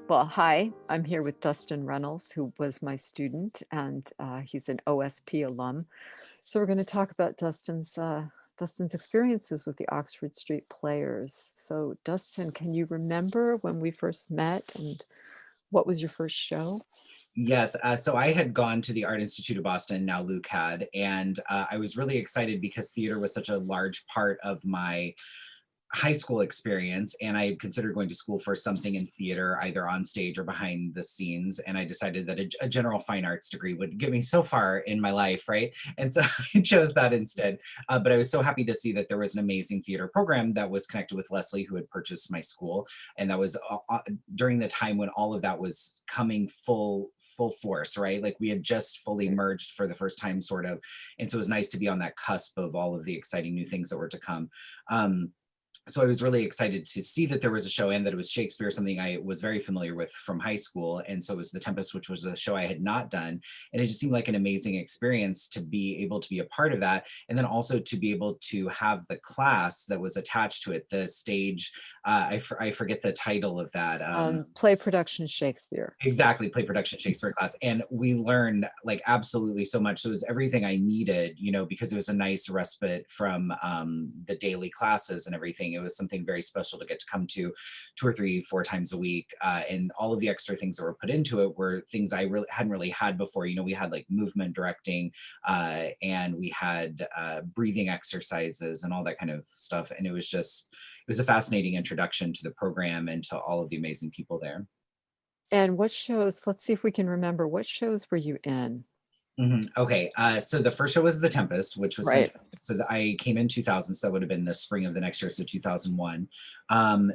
Well, hi, I'm here with Dustin Rennells, who was my student, and he's an OSP alum. So we're going to talk about Dustin's experiences with the Oxford Street Players. So, Dustin, can you remember when we first met, and what was your first show? Yes, so I had gone to the Art Institute of Boston, now Luke had, and I was really excited because theater was such a large part of my high school experience, and I considered going to school for something in theater, either on stage or behind the scenes. And I decided that a general fine arts degree would get me so far in my life, right? And so I chose that instead. But I was so happy to see that there was an amazing theater program that was connected with Leslie, who had purchased my school, and that was during the time when all of that was coming full force, right? Like we had just fully merged for the first time, sort of, and so it was nice to be on that cusp of all of the exciting new things that were to come. Um, so I was really excited to see that there was a show and that it was Shakespeare, something I was very familiar with from high school. And so it was The Tempest, which was a show I had not done. And it just seemed like an amazing experience to be able to be a part of that. And then also to be able to have the class that was attached to it, the stage. I forget the title of that. Play production Shakespeare. Exactly, play production Shakespeare class, and we learned like absolutely so much. So it was everything I needed, because it was a nice respite from the daily classes and everything. It was something very special to get to come to 2 or 3, 4 times a week, and all of the extra things that were put into it were things I really hadn't really had before. We had like movement directing, and we had breathing exercises and all that kind of stuff, and it was a fascinating introduction to the program and to all of the amazing people there. And what shows, let's see if we can remember, what shows were you in? Okay, so the first show was The Tempest, which was Right. fantastic. So I came in 2000, so that would have been the spring of the next year, so 2001.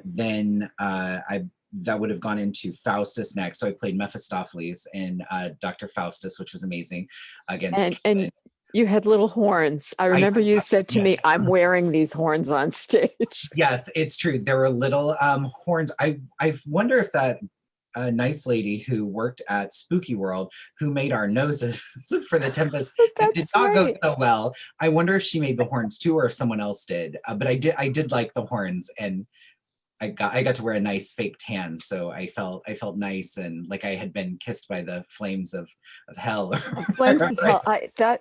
Then I that would have gone into Faustus next. So I played Mephistopheles in Dr. Faustus, which was amazing against And Cupid. you had little horns. I I remember you said to yes, me, I'm wearing these horns on stage. yes, it's true. There were little horns. I wonder if that nice lady who worked at Spooky World, who made our noses for the Tempest, that did That's not go right. so well. I wonder if she made the horns too, or if someone else did. But I did like the horns, and I got to wear a nice fake tan, so I felt nice and like I had been kissed by the flames of hell. Flames of Hell. That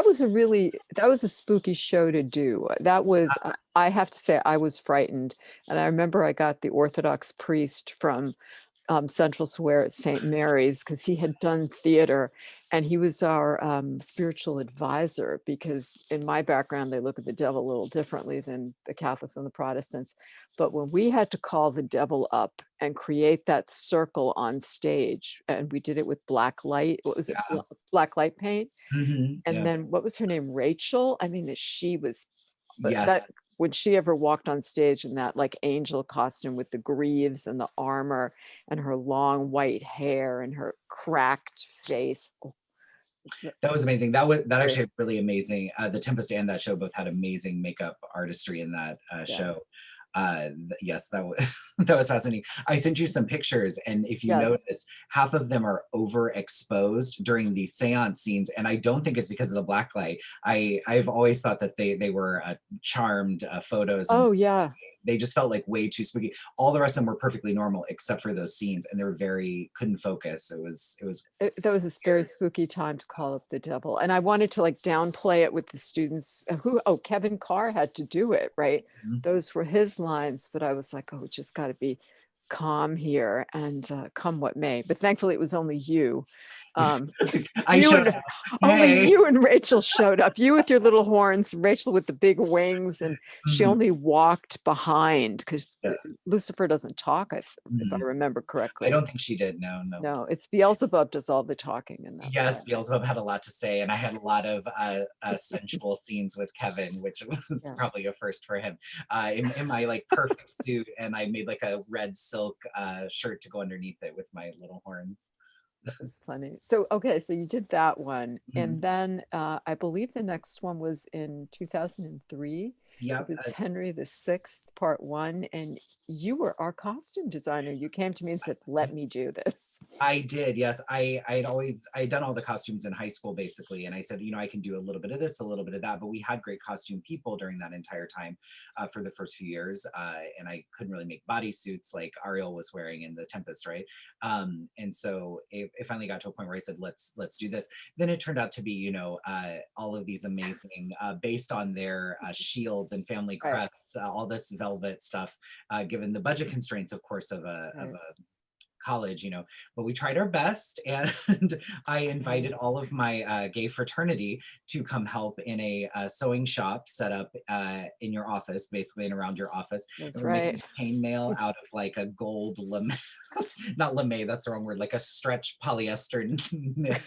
was that was a spooky show to do. That was I have to say I was frightened, and I remember I got the Orthodox priest from Central Square at St. Mary's because he had done theater, and he was our spiritual advisor. Because in my background, they look at the devil a little differently than the Catholics and the Protestants. But when we had to call the devil up and create that circle on stage, and we did it with black light, what was it, Yeah. black light paint? And Yeah. then what was her name? Rachel. I mean, she was Yes. that when she ever walked on stage in that like angel costume with the greaves and the armor and her long white hair and her cracked face. Oh, That was amazing. That yeah, actually had really amazing. The Tempest and that show both had amazing makeup artistry in that yeah, show. Yes, that was that was fascinating. I sent you some pictures, and if you yes. notice, half of them are overexposed during the seance scenes, and I don't think it's because of the black light. I've always thought that they were charmed photos, and Oh yeah. they just felt like way too spooky. All the rest of them were perfectly normal except for those scenes, and they were very couldn't focus. It was That was this very weird. spooky time to call up the devil. And I wanted to like downplay it with the students oh, Kevin Carr had to do it, right? Mhm. Those were his lines, but I was like, oh, it's just got to be calm here and come what may. But thankfully, it was only you. Um, I you showed and up. only Hey. you and Rachel showed up. You with your little horns, Rachel with the big wings, and she Mhm. only walked behind because Yeah. Lucifer doesn't talk, if I Mhm. remember I correctly. don't think she did. No, no. No, it's Beelzebub does all the talking in that play. Yes, Beelzebub had a lot to say, and I had a lot of sensual scenes with Kevin, which was Yeah, probably a first for him. In my like perfect suit, and I made like a red silk shirt to go underneath it with my little horns. it's funny. So, okay, so you did that one, Mhm. and then I believe the next one was in 2003. Yep. It was Henry the Sixth, Part One, and you were our costume designer. You came to me and said, "Let me do this." I did, yes. I'd done all the costumes in high school basically, and I said, you know, I can do a little bit of this, a little bit of that. But we had great costume people during that entire time for the first few years, and I couldn't really make bodysuits like Ariel was wearing in The Tempest, right? And so it finally got to a point where I said, let's do this. Then it turned out to be, you know, all of these amazing, based on their shields and family Right, crests, all this velvet stuff, given the budget constraints, of course, of right, a college, you know, but we tried our best. And I right. invited all of my gay fraternity to come help in a sewing shop set up in your office, basically, and around your office. That's And we're making right. chainmail out of like a gold lame, not lame, that's the wrong word, like a stretch polyester knit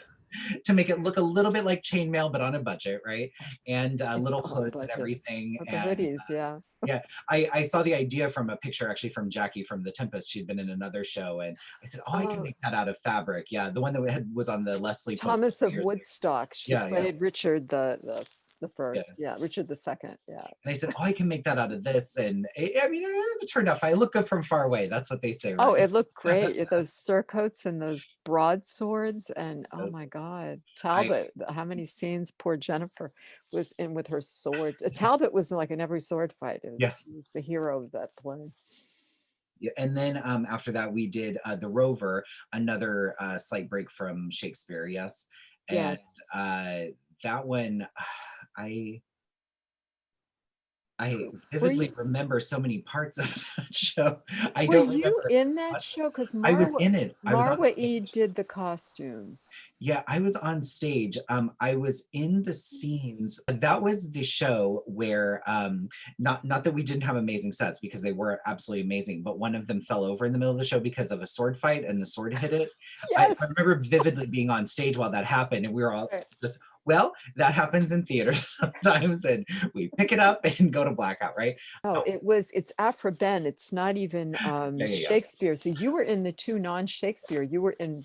to make it look a little bit like chainmail, but on a budget, right? And little On a hoods and budget. everything. But the And hoodies, yeah. yeah, I saw the idea from a picture actually from Jackie from The Tempest. She'd been in another show, and I said, "Oh, I can Oh, make that out of fabric." Yeah, the one that was on the Leslie poster Thomas of years ago. Woodstock. She Yeah, yeah, played Richard the yeah. first. Yeah, Richard the second. Yeah. And I said, "Oh, I can make that out of this." And I mean, it turned out fine. I look good from far away. That's what they say, Oh, right? it looked great. Those surcoats and those broadswords, and oh Yes. my God, I Talbot. How many scenes poor Jennifer was in with her sword. Talbot was like in every sword fight. yes. He was the hero of that play. Yeah, and then after that, we did The Rover, another slight break from Shakespeare. Yes, and Yes. uh, that one, I I Were you vividly remember so many parts of that show. I were don't you remember in that much. show? Because I was in it. I was on Marwa E stage. did the costumes. Yeah, I was on stage. I was in the scenes. That was the show where not that we didn't have amazing sets because they were absolutely amazing, but one of them fell over in the middle of the show because of a sword fight and the sword hit it. I Yes. remember vividly being on stage while that happened, and we were all Right. just, well, that happens in theaters sometimes, and we pick it up and go to blackout, right? Oh, Oh, it's Aphra Ben. It's not even yeah, yeah, yeah, Shakespeare. So you were in the two non-Shakespeare. You were in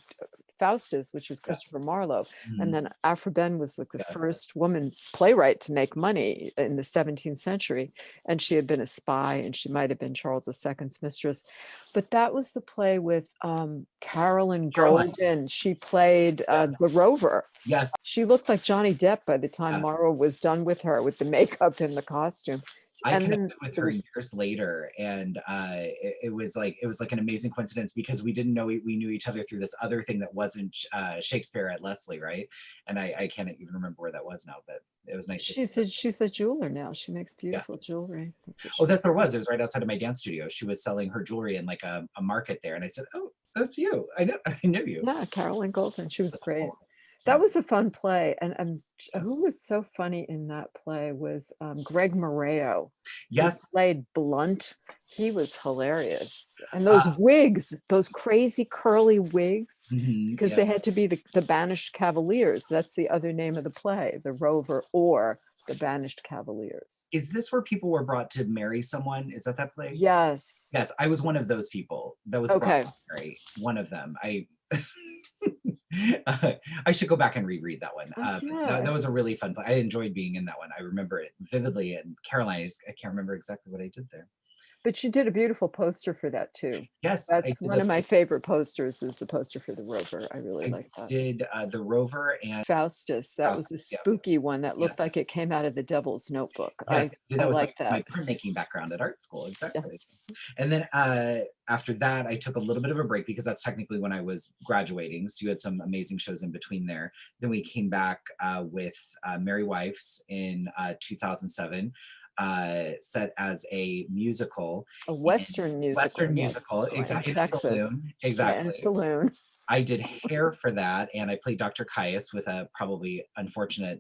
Faustus, which was yeah. Christopher Marlowe. And Mhm, then Aphra Ben was like the yeah. first woman playwright to make money in the 17th century. And she had been a spy and she might have been Charles II's mistress. But that was the play with Carolyn Caroline. Golden. She played Yeah. the Rover. Yes. She looked like Johnny Depp by the time Yeah. Marlowe was done with her with the makeup and the costume. I And then connected with there her was years later, and it was like an amazing coincidence because we didn't know we knew each other through this other thing that wasn't Shakespeare at Leslie, right? And I can't even remember where that was now, but it was nice to see her. she's a jeweler now. She makes Yeah. beautiful jewelry. That's what Oh, she's that's where it doing. was. It was right outside of my dance studio. She was selling her jewelry in like a market there, and I said, "Oh, that's you. I know. I knew you." Yeah, Carolyn Golden. She was That's great. cool. That Yeah. was a fun play. And Yeah. who was so funny in that play was Greg Moreo, who Yes. played Blunt. He was hilarious. And those Uh, wigs, those crazy curly wigs, because yeah. they had to be the Banished Cavaliers. That's the other name of the play, The Rover or The Banished Cavaliers. Is this where people were brought to marry someone? Is that play? Yes. Yes, I was one of those people that was brought Okay. to marry. One of them. I I should go back and reread that one. But that Yeah. was a really fun play. I enjoyed being in that one. I remember it vividly. And Caroline, I can't remember exactly what I did there. But you did a beautiful poster for that too. Yes, I That's did. one of my favorite posters is the poster for the Rover. I really I like that. did The Rover and Faustus, that was a Yeah, spooky one that looked yes, like it came out of the Devil's Notebook. yes. Did I that was like my that. printmaking background at art school. Exactly. Yes. And then after that, I took a little bit of a break because that's technically when I was graduating. So you had some amazing shows in between there. Then we came back with Merry Wives in 2007, set as a musical, A in Western musical, Western yes, musical, in exactly, in a Texas. saloon, Yeah, in a exactly. saloon. I did hair for that, and I played Dr. Caius with a probably unfortunate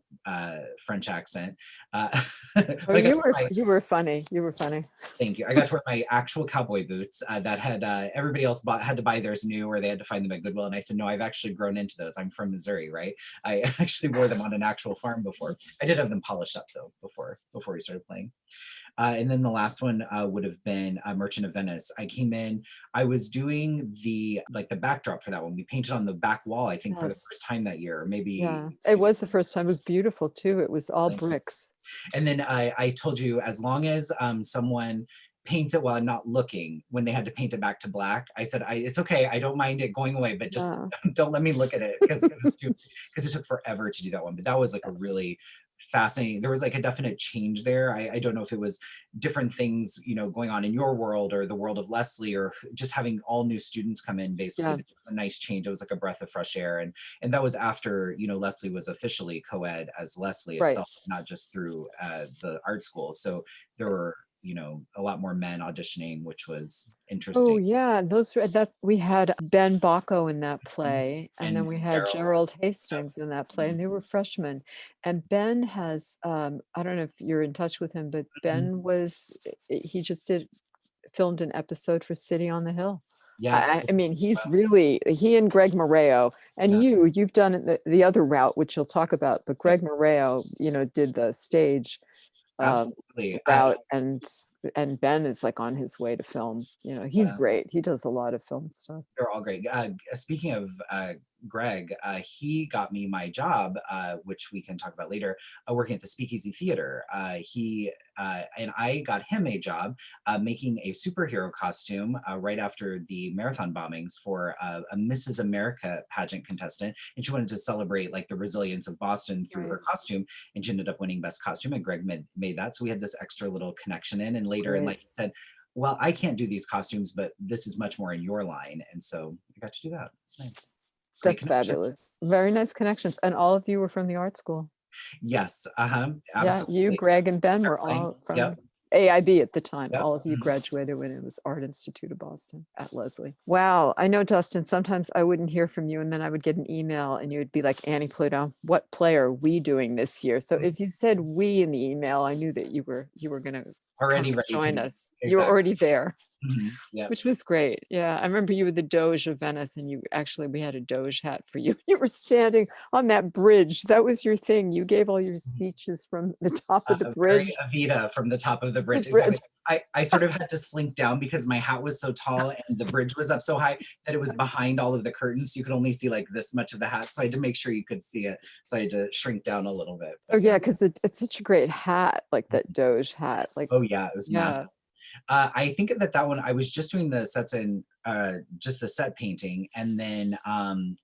French accent. But Oh, I got to wear my you were funny. You were funny. thank you. I got to wear my actual cowboy boots that had everybody else had to buy theirs new, or they had to find them at Goodwill. And I said, no, I've actually grown into those. I'm from Missouri, right? I actually wore them on an actual farm before. I did have them polished up though before we started playing. And then the last one would have been Merchant of Venice. I came in, I was doing the backdrop for that one. We painted on the back wall, I think, for the first Yes. time that year, or maybe. Yeah. It was the first time. It was beautiful too. It was all bricks. And then I told you, as long as someone paints it while I'm not looking, when they had to paint it back to black, I said, it's okay. I don't mind it going away, but just Yeah. don't let me look at it because it took forever to do that one. But that was like a really fascinating, there was like a definite change there. I don't know if it was different things, going on in your world or the world of Leslie, or just having all new students come in, basically. Yeah. It was a nice change. It was like a breath of fresh air. And that was after, Leslie was officially co-ed as Leslie Right. itself, not just through the art school. So there were, a lot more men auditioning, which was Oh interesting. yeah, those were that we had Ben Bocco in that Mhm. play, and then And we had Daryl. Gerald Yep. Hastings in that play, Mhm. and they were freshmen. And Ben has, I don't know if you're in touch with him, but Mhm. Ben was, he just filmed an episode for City on the Hill. Yeah. I mean, he's really, he and Greg Moreo, and Yeah. you've done it the other route, which you'll talk about, but Yep. Greg Moreo, did the stage Absolutely. route, and Ben is like on his way to film. He's Yeah. great. He does a lot of film stuff. They're all great. Speaking of Greg, he got me my job, which we can talk about later, working at the Speakeasy Theater. He and I got him a job making a superhero costume right after the marathon bombings for a Mrs. America pageant contestant, and she wanted to celebrate like the resilience of Boston through Right. her costume, and she ended up winning best costume. And Greg made that, so we had this extra little connection in. And That's later in great. life, he said, well, I can't do these costumes, but this is much more in your line. And so I got to do that. It's nice. Great That's connection. fabulous. Very nice connections. And all of you were from the art school. Yes. Uh-huh. Yeah, you, Absolutely. Greg, and Ben were Definitely. all from Yep. AIB at the time. Yep. All of you Mhm. graduated when it was Art Institute of Boston at Leslie. Wow. I know, Dustin, sometimes I wouldn't hear from you, and then I would get an email and you would be like, Annie Pluto, what play are we doing this year? So if you said we in the email, I knew that you were going to come Already and ready to join meet. us. You were Exactly. already there. Yep. Which was great. Yeah, I remember you were the Doge of Venice, and we had a Doge hat for you. You were standing on that bridge. That was your thing. You gave all your speeches from the top of the Very bridge. Evita from the top of the The bridge. bridge. Exactly. I sort of had to slink down because my hat was so tall and the bridge was up so high that it was behind all of the curtains. You could only see like this much of the hat. So I had to make sure you could see it. So I had to shrink down a little bit. Oh But yeah. yeah, because it's such a great hat, like that Doge hat. Like, Oh yeah, it was yeah, massive. I think that one I was just doing the sets and just the set painting, and then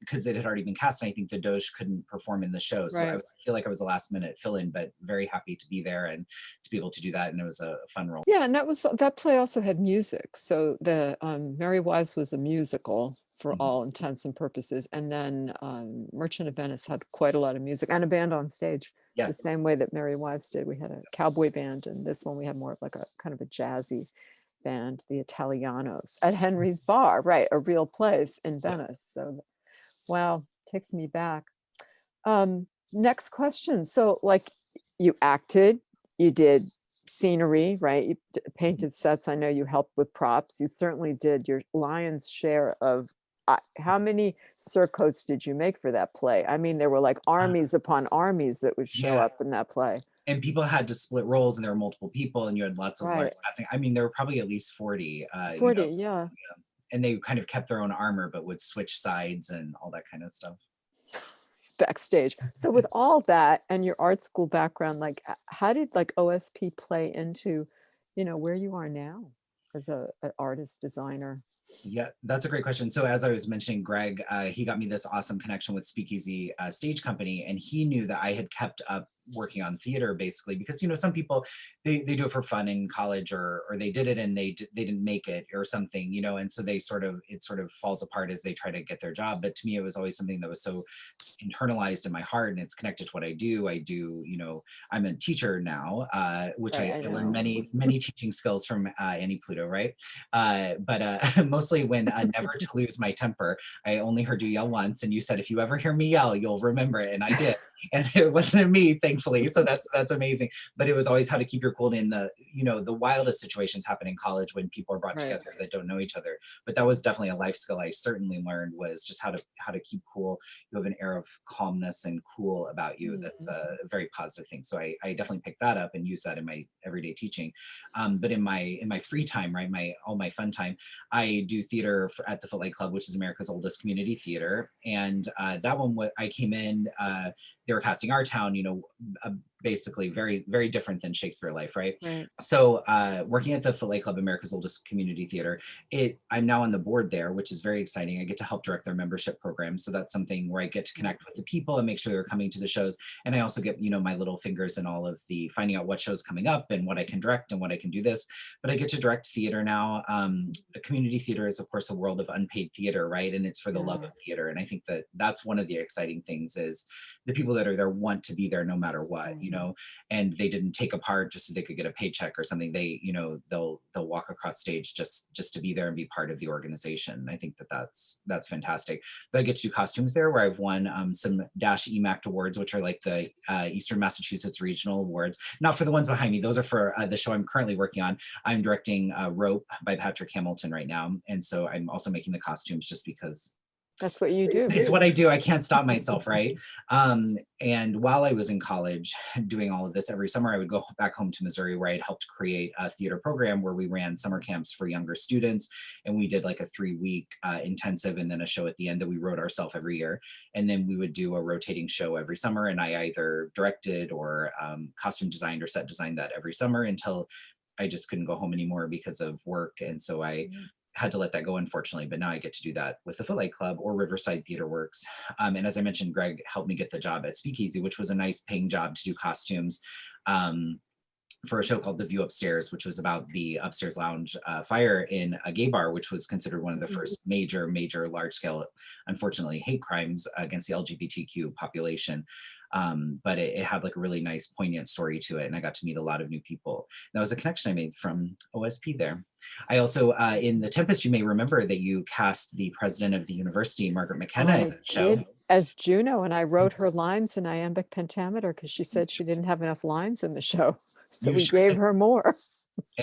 because it had already been cast, and I think the Doge couldn't perform in the show, so right. feel like I was a last minute fill in, but very happy to be there and to be able to do that, and it was a fun role. Yeah, and that play also had music. So the Merry Wives was a musical for Mhm. all intents and purposes, and then Merchant of Venice had quite a lot of music and a band on stage, the Yes. same way that Merry Wives did. We had a cowboy band, and this one we had more of like a kind of a jazzy band, the Italianos, at Henry's Bar, right, a real place in Yeah. Venice. So wow, takes me back. Next question. So, like, you acted, you did scenery, right? You painted sets. I know you helped with props. You certainly did your lion's share of. How many surcoats did you make for that play? I mean, there were like Uh, armies upon armies that would show yeah. up in that play. And people had to split roles, and there were multiple people, and you had lots of large Right. casting. I mean, there were probably at least 40, 40, yeah. and they kind of kept their own armor, but would switch sides and all that kind of stuff. Backstage. So with all that and your art school background, like how did like OSP play into, where you are now as an artist designer? Yeah, that's a great question. So as I was mentioning, Greg, he got me this awesome connection with Speakeasy Stage Company, and he knew that I had kept up working on theater basically because some people they do it for fun in college, or they did it and they didn't make it or something, and so it sort of falls apart as they try to get their job. But to me, it was always something that was so internalized in my heart, and it's connected to what I do. I'm a teacher now, which Right, I I learned know. many teaching skills from Annie Pluto, right? But mostly when never to lose my temper. I only heard you yell once, and you said, if you ever hear me yell, you'll remember it, and I did. And it wasn't me, thankfully. So that's amazing. But it was always how to keep your cool in the wildest situations happen in college when people are brought Right. together that don't know each other. But that was definitely a life skill I certainly learned, was just how to keep cool. You have an air of calmness and cool about you. That's Mhm. a very positive thing. So I definitely picked that up and use that in my everyday teaching. But in my free time, right, all my fun time, I do theater at the Footlight Club, which is America's oldest community theater. And that one, I came in, they were casting Our Town, basically very, very different than Shakespeare life, right? Right. So working at the Footlight Club, America's oldest community theater, I'm now on the board there, which is very exciting. I get to help direct their membership program. So that's something where I get to connect with the people and make sure they're coming to the shows. And I also get, my little fingers in all of the finding out what shows coming up and what I can direct and what I can do this. But I get to direct theater now. The community theater is, of course, a world of unpaid theater, right? And it's for the love of theater. And I think that that's one of the exciting things is the people that are there want to be there no matter what, and they didn't take a part just so they could get a paycheck or something. They, they'll walk across stage just to be there and be part of the organization. I think that that's fantastic. But I get to do costumes there, where I've won some Dash EMACT awards, which are like the Eastern Massachusetts Regional Awards. Not for the ones behind me; those are for the show I'm currently working on. I'm directing Rope by Patrick Hamilton right now, and so I'm also making the costumes just because that's what you do. It's what I do. I can't stop myself, right? And while I was in college doing all of this, every summer I would go back home to Missouri, where I'd helped create a theater program where we ran summer camps for younger students. And we did like a 3-week intensive and then a show at the end that we wrote ourselves every year. And then we would do a rotating show every summer. And I either directed or costume designed or set designed that every summer until I just couldn't go home anymore because of work. And so I had to let that go, unfortunately, but now I get to do that with the Footlight Club or Riverside Theater Works. And as I mentioned, Greg helped me get the job at Speakeasy, which was a nice paying job to do costumes for a show called The View Upstairs, which was about the upstairs lounge fire in a gay bar, which was considered one of the first major large scale, unfortunately, hate crimes against the LGBTQ population. But it had like a really nice poignant story to it, and I got to meet a lot of new people. That was a connection I made from OSP there. I also, in The Tempest, you may remember that you cast the president of the university, Margaret McKenna, in the show. As Juno, and I wrote her lines in iambic pentameter because she said she didn't have enough lines in the show, so we gave her more.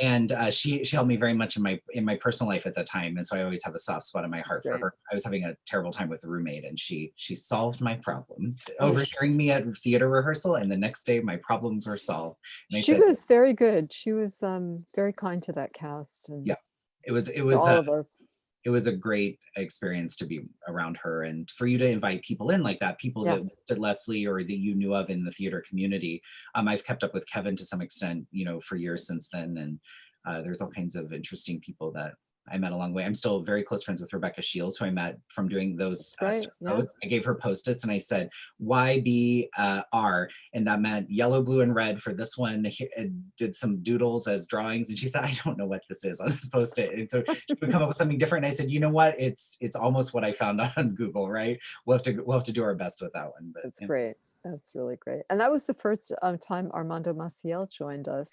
And she helped me very much in my personal life at that time, and so I always have a soft spot in my heart for her. I was having a terrible time with a roommate, and she solved my problem, overhearing me at theater rehearsal, and the next day my problems were solved. She was very good. She was very kind to that cast, and it was all of us. It was a great experience to be around her, and for you to invite people in like that, people that Leslie or that you knew of in the theater community. I've kept up with Kevin to some extent, for years since then, and there's all kinds of interesting people that I met along the way. I'm still very close friends with Rebecca Shields, who I met from doing those. I gave her Post-its and I said, YBR, and that meant yellow, blue, and red for this one. Did some doodles as drawings, and she said, I don't know what this is on this Post-it. And so she would come up with something different. And I said, you know what? It's almost what I found on Google, right? We'll have to do our best with that one. But that's great. That's really great. And that was the first time Armando Maciel joined us.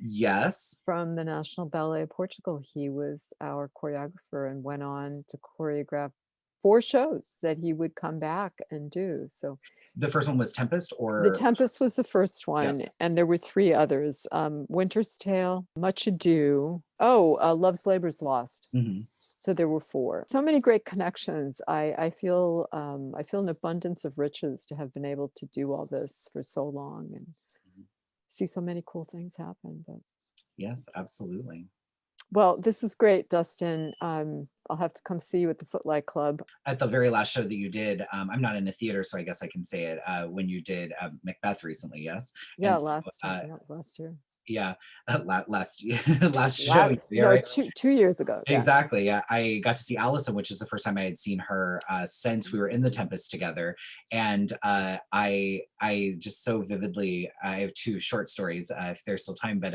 Yes. From the National Ballet of Portugal. He was our choreographer and went on to choreograph 4 shows that he would come back and do. So the first one was Tempest, or? The Tempest was the first one, and there were 3 others. Winter's Tale, Much Ado. Love's Labor's Lost. So there were 4. So many great connections. I feel an abundance of riches to have been able to do all this for so long and see so many cool things happen. But yes, absolutely. Well, this was great, Dustin. I'll have to come see you at the Footlight Club. At the very last show that you did, I'm not in a theater, so I guess I can say it, when you did Macbeth recently, yes? Yeah, last year. Yeah, last show. No, 2 years ago. Exactly. Yeah, I got to see Allison, which is the first time I had seen her since we were in the Tempest together, and I just so vividly. I have 2 short stories if there's still time, but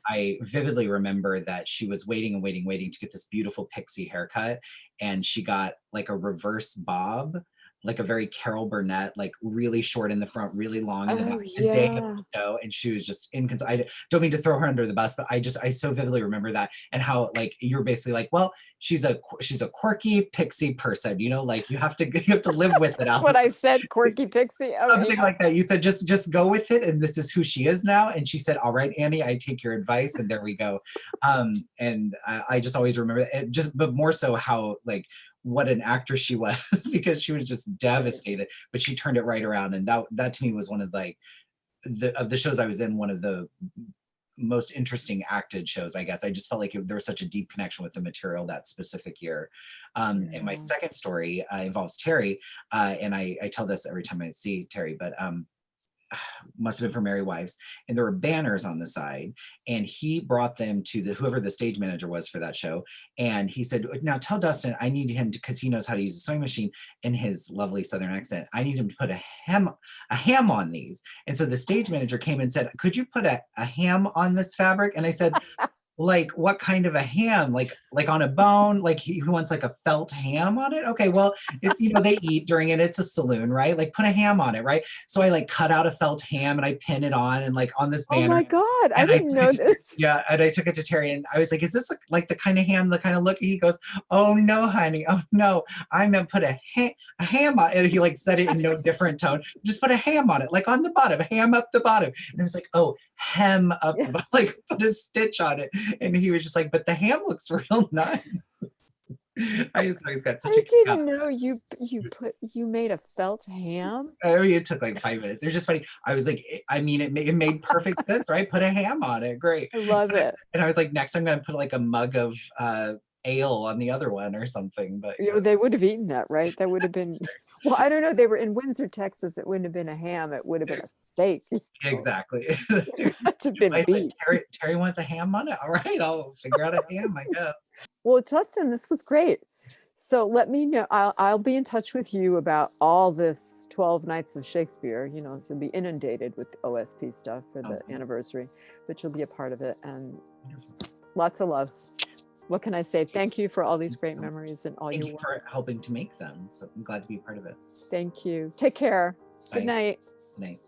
I vividly remember that she was waiting to get this beautiful pixie haircut, and she got like a reverse bob, like a very Carol Burnett, like really short in the front, really long in the back. The day of the show, and she was just I don't mean to throw her under the bus, but I so vividly remember that, and how like you were basically like, well, she's a quirky pixie person, like you have to live with it. That's what I said, quirky pixie. Something like that. You said just go with it, and this is who she is now. And she said, all right, Annie, I take your advice, and there we go. And I just always remember it, but more so how like what an actress she was, because she was just devastated, but she turned it right around. And that to me was one of like the shows I was in, one of the most interesting acted shows, I guess. I just felt like there was such a deep connection with the material that specific year. And my second story involves Terry, and I tell this every time I see Terry, but must have been for Merry Wives, and there were banners on the side, and he brought them to whoever the stage manager was for that show, and he said, now tell Dustin I need him to, because he knows how to use a sewing machine in his lovely Southern accent, I need him to put a ham on these. And so the stage manager came and said, could you put a ham on this fabric? And I said, like what kind of a ham, like on a bone, like who wants like a felt ham on it? Okay, well, it's, you know, they eat during it, it's a saloon, right? Like put a ham on it, right? So I like cut out a felt ham and I pin it on, and like on this Oh banner. my God, I And didn't know this. Yeah, and I took it to Terry and I was like, is this like the kind of ham, the kind of look? He goes, oh no, honey, oh no, I meant put a ham on it. And he like said it in no different tone, just put a ham on it, like on the bottom, ham up the bottom. And I was like, oh, hem up, Yeah. like put a stitch on it. And he was just like, but the ham looks real nice. I just always got such I a kick out. didn't know you made a felt ham. I mean, it took like 5 minutes. It was just funny. I was like, I mean, it made perfect sense, right? Put a ham on it. Great. I love it. And I was like, next I'm going to put like a mug of ale on the other one or something. But You know, they would have eaten that, right? That would have been, well, I don't know. They were in Windsor, Texas. It wouldn't have been a ham. It would have been a steak. exactly. It had to have been I beef. said, Terry wants a ham on it. All right, I'll figure out a ham, I guess. Well, Dustin, this was great. So let me know. I'll be in touch with you about all this 12 Nights of Shakespeare. You know, you'll be inundated with OSP stuff for the anniversary, but you'll be a part of it. And lots of love. What can I say? Thank you for all these great memories and all Thank your you work. for helping to make them. So I'm glad to be a part of it. Thank you. Take care. Bye. Good night. Good night.